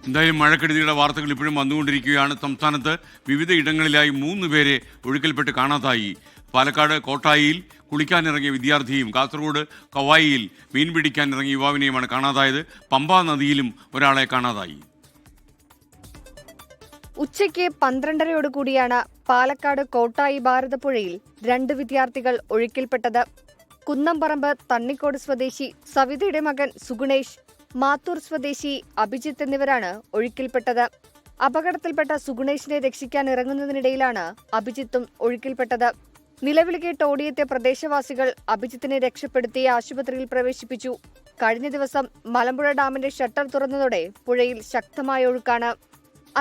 എന്തായാലും മഴക്കെടുതിയുടെ വാർത്തകൾ ഇപ്പോഴും വന്നുകൊണ്ടിരിക്കുകയാണ്. സംസ്ഥാനത്ത് വിവിധ ഇടങ്ങളിലായി 3 പേരെ ഒഴുക്കിൽപ്പെട്ട് കാണാതായി. പാലക്കാട് കോട്ടായിയിൽ കുളിക്കാനിറങ്ങിയ വിദ്യാർത്ഥിയും കാസർഗോഡ് കവായിയിൽ മീൻ പിടിക്കാൻ ഇറങ്ങിയ യുവാവിനെയുമാണ് കാണാതായത്. പമ്പാ നദിയിലും ഒരാളെ കാണാതായി. ഉച്ചയ്ക്ക് 12:30യോടുകൂടിയാണ് പാലക്കാട് കോട്ടായി ഭാരതപ്പുഴയിൽ 2 വിദ്യാർത്ഥികൾ ഒഴുക്കിൽപ്പെട്ടത്. കുന്നംപറമ്പ് തണ്ണിക്കോട് സ്വദേശി സവിതയുടെ മകൻ സുഗുണേഷ്, മാത്തൂർ സ്വദേശി അഭിജിത്ത് എന്നിവരാണ് ഒഴുക്കിൽപ്പെട്ടത്. അപകടത്തിൽപ്പെട്ട സുഗുണേഷിനെ രക്ഷിക്കാൻ ഇറങ്ങുന്നതിനിടയിലാണ് അഭിജിത്തും ഒഴുക്കിൽപ്പെട്ടത്. നിലവിളി കേട്ട് ഓടിയെത്തിയ പ്രദേശവാസികൾ അഭിജിത്തിനെ രക്ഷപ്പെടുത്തി ആശുപത്രിയിൽ പ്രവേശിപ്പിച്ചു. കഴിഞ്ഞ ദിവസം മലമ്പുഴ ഡാമിന്റെ ഷട്ടർ തുറന്നതോടെ പുഴയിൽ ശക്തമായ ഒഴുക്കാണ്.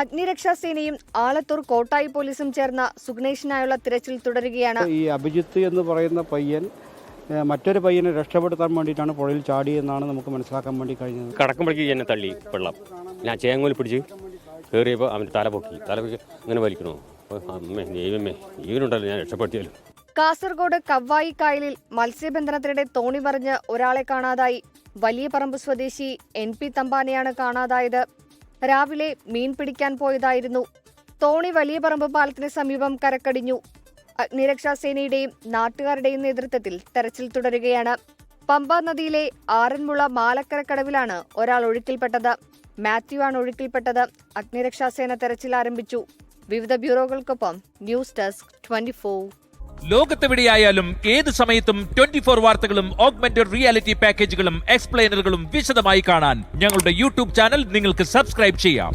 അഗ്നിരക്ഷാസേനയും ആലത്തൂർ കോട്ടായി പോലീസും ചേർന്ന സുഗുണേഷിനായുള്ള തിരച്ചിൽ തുടരുകയാണ്. ഈ അഭിജിത്ത് എന്ന് പറയുന്ന പയ്യൻ മറ്റൊരു പയ്യനെ രക്ഷപ്പെടുത്താൻ വേണ്ടിയിട്ടാണ് പുഴയിൽ ചാടിയെന്നാണ് നമുക്ക് മനസ്സിലാക്കാൻ വേണ്ടി കഴിഞ്ഞത്. കടക്കുമ്പോഴേക്ക് എന്നെ തള്ളി വെള്ളം. ഞാൻ ചേങ്ങോലി പിടിച്ച് കയറിയപ്പോൾ അവൻ്റെ തലപൊക്കി ഇങ്ങനെ വലിക്കണോ, അമ്മേ ദൈവമേ ജീവനുണ്ടല്ലോ, ഞാൻ രക്ഷപ്പെടുത്തിയാലും. കാസർഗോഡ് കവ്വായി കായലിൽ മത്സ്യബന്ധനത്തിനിടെ തോണി മറിഞ്ഞ് ഒരാളെ കാണാതായി. വലിയ പറമ്പ് സ്വദേശി NP തമ്പാനെയാണ് കാണാതായത്. രാവിലെ മീൻ പിടിക്കാൻ പോയതായിരുന്നു. തോണി വലിയ പറമ്പ് പാലത്തിന് സമീപം കരക്കടിഞ്ഞു. അഗ്നിരക്ഷാസേനയുടെയും നാട്ടുകാരുടെയും നേതൃത്വത്തിൽ തെരച്ചിൽ തുടരുകയാണ്. പമ്പാ നദിയിലെ ആറന്മുള മാലക്കരക്കടവിലാണ് ഒരാൾ ഒഴുക്കിൽപ്പെട്ടത്. മാത്യു ആണ് ഒഴുക്കിൽപ്പെട്ടത്. അഗ്നിരക്ഷാസേന തെരച്ചിൽ ആരംഭിച്ചു. വിവിധ ബ്യൂറോകൾക്കൊപ്പം ന്യൂസ് ഡെസ്ക് 24. ലോകത്തെവിടെയായാലും ഏത് സമയത്തും 24 വാർത്തകളും ഓഗ്മെന്റഡ് റിയാലിറ്റി പാക്കേജുകളും എക്സ്പ്ലെയിനറുകളും വിശദമായി കാണാൻ ഞങ്ങളുടെ യൂട്യൂബ് ചാനൽ നിങ്ങൾക്ക് സബ്സ്ക്രൈബ് ചെയ്യാം.